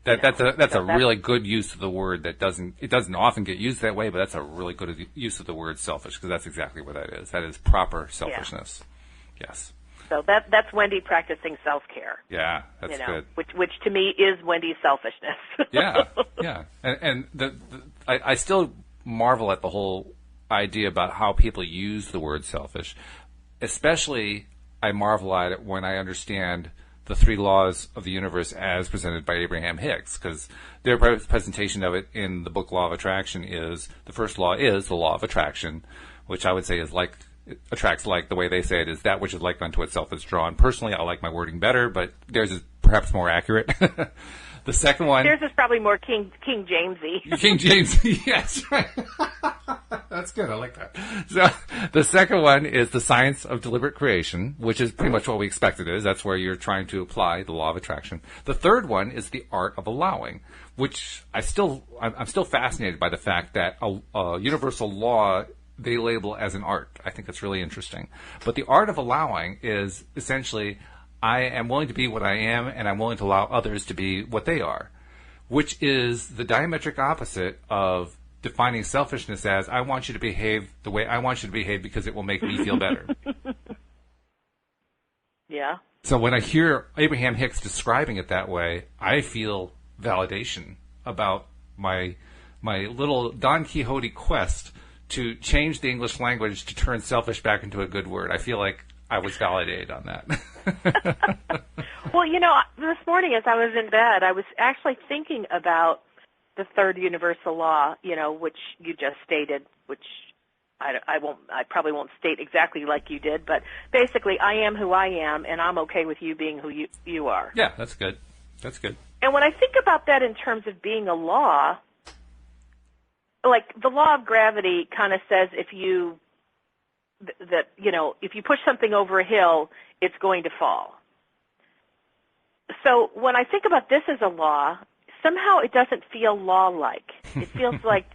That's a really good use of the word. It doesn't often get used that way, but that's a really good use of the word selfish, because that's exactly what that is. That is proper selfishness. Yeah. Yes. So that's Wendy practicing self-care. Yeah, that's good. Which to me is Wendy's selfishness. Yeah. And I still marvel at the whole idea about how people use the word selfish. Especially, I marvel at it when I understand the 3 laws of the universe as presented by Abraham Hicks, because their presentation of it in the book Law of Attraction is, the first law is the law of attraction, which I would say is like, attracts like, the way they say it is that which is like unto itself is drawn. Personally, I like my wording better, but theirs is perhaps more accurate. The second one... Theirs is probably more King Jamesy. King James, yes. That's good. I like that. So the second one is the science of deliberate creation, which is pretty much what we expect it is. That's where you're trying to apply the law of attraction. The third one is the art of allowing, which I'm still fascinated by the fact that a universal law they label as an art. I think that's really interesting. But the art of allowing is essentially, I am willing to be what I am, and I'm willing to allow others to be what they are, which is the diametric opposite of defining selfishness as, I want you to behave the way I want you to behave because it will make me feel better. Yeah. So when I hear Abraham Hicks describing it that way, I feel validation about my little Don Quixote quest to change the English language to turn selfish back into a good word. I feel like I was validated on that. Well, this morning as I was in bed, I was actually thinking about the third universal law, which you just stated, which I probably won't state exactly like you did, but basically I am who I am, and I'm okay with you being who you are. Yeah, that's good. That's good. And when I think about that in terms of being a law, like the law of gravity kind of says if you push something over a hill, it's going to fall. So when I think about this as a law, somehow it doesn't feel law-like. It feels like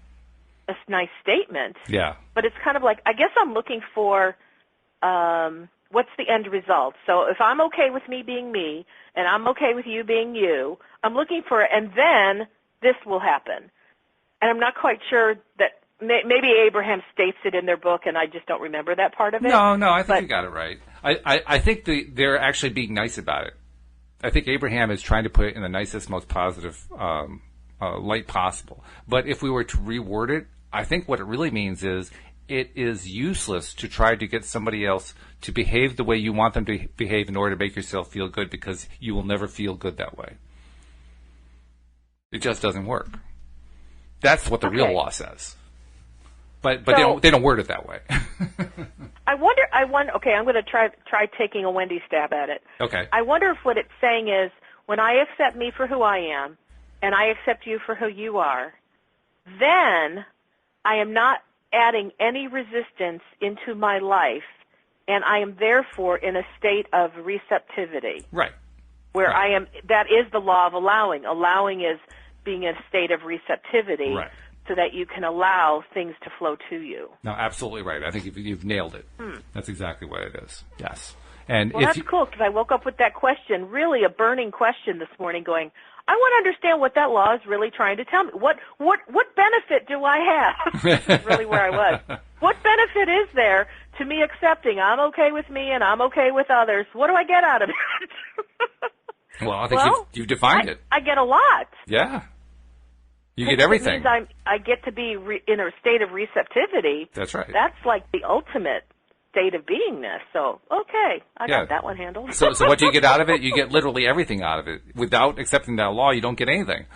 a nice statement. Yeah. But it's kind of like, I guess I'm looking for what's the end result. So if I'm okay with me being me and I'm okay with you being you, I'm looking for, and then this will happen. And I'm not quite sure that maybe Abraham states it in their book, and I just don't remember that part of it. No, I think you got it right. I think they're actually being nice about it. I think Abraham is trying to put it in the nicest, most positive light possible. But if we were to reword it, I think what it really means is it is useless to try to get somebody else to behave the way you want them to behave in order to make yourself feel good, because you will never feel good that way. It just doesn't work. That's what the real law says. But so, they don't word it that way. I wonder. Okay, I'm going to try taking a Wendy stab at it. Okay. I wonder if what it's saying is, when I accept me for who I am, and I accept you for who you are, then I am not adding any resistance into my life, and I am therefore in a state of receptivity. Right. Where I am. That is the law of allowing. Allowing is being in a state of receptivity. Right. So that you can allow things to flow to you. No, absolutely right. I think you've nailed it. That's exactly what it is. Yes. And well, that's cool, because I woke up with that question, really a burning question this morning, going, I want to understand what that law is really trying to tell me. What benefit do I have? That's really where I was. What benefit is there to me accepting I'm okay with me and I'm okay with others? What do I get out of it? Well, I think you've defined it. I get a lot. Yeah. You get everything. It means I get to be in a state of receptivity. That's right. That's like the ultimate state of beingness. So, okay, I got that one handled. So what do you get out of it? You get literally everything out of it. Without accepting that law, you don't get anything.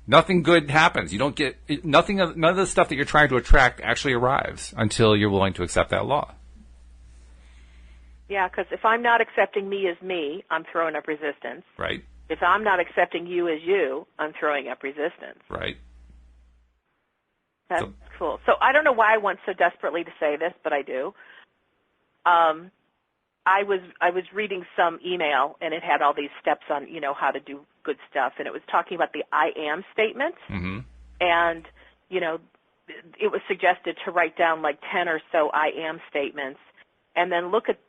Nothing good happens. You don't get nothing. None of the stuff that you're trying to attract actually arrives until you're willing to accept that law. Yeah, because if I'm not accepting me as me, I'm throwing up resistance. Right. If I'm not accepting you as you, I'm throwing up resistance. Right. That's cool. So I don't know why I want so desperately to say this, but I do. I was reading some email, and it had all these steps on, how to do good stuff, and it was talking about the I am statement. Mm-hmm. And, it was suggested to write down like 10 or so I am statements, and then look at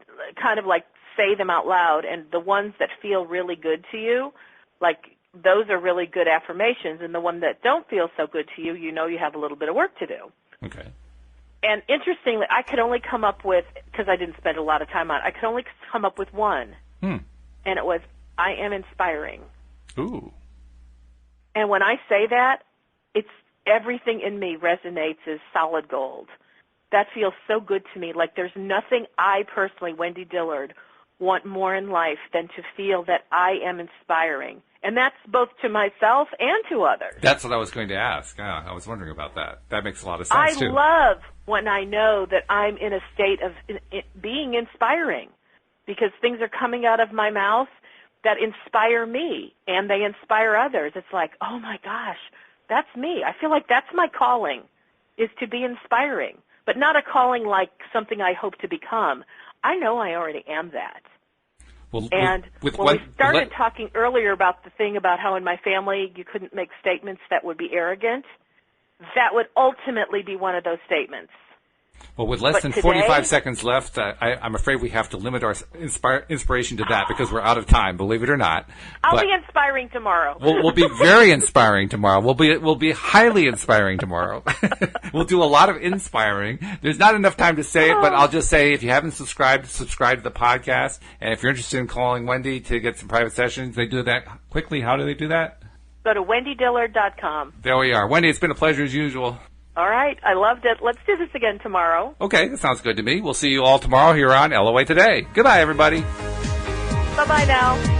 kind of like say them out loud, and the ones that feel really good to you, like those are really good affirmations, and the ones that don't feel so good to you, you have a little bit of work to do. Okay. And interestingly, I could only come up with, because I didn't spend a lot of time on it, I could only come up with one, and it was, I am inspiring. Ooh. And when I say that, it's everything in me resonates as solid gold. That feels so good to me. Like there's nothing I personally, Wendy Dillard, want more in life than to feel that I am inspiring. And that's both to myself and to others. That's what I was going to ask. Yeah, I was wondering about that. That makes a lot of sense, too. I love when I know that I'm in a state of being inspiring, because things are coming out of my mouth that inspire me, and they inspire others. It's like, oh, my gosh, that's me. I feel like that's my calling, is to be inspiring, but not a calling like something I hope to become. I know I already am that. Well, and when we started talking earlier about the thing about how in my family you couldn't make statements that would be arrogant, that would ultimately be one of those statements. Well, with less than 45 seconds left, I'm afraid we have to limit our inspiration to that because we're out of time, believe it or not. I'll be inspiring tomorrow. We'll be very inspiring tomorrow. We'll be highly inspiring tomorrow. We'll do a lot of inspiring. There's not enough time to say it, but I'll just say if you haven't subscribe to the podcast. And if you're interested in calling Wendy to get some private sessions, they do that quickly. How do they do that? Go to wendydillard.com. There we are. Wendy, it's been a pleasure as usual. All right. I loved it. Let's do this again tomorrow. Okay. That sounds good to me. We'll see you all tomorrow here on LOA Today. Goodbye, everybody. Bye-bye now.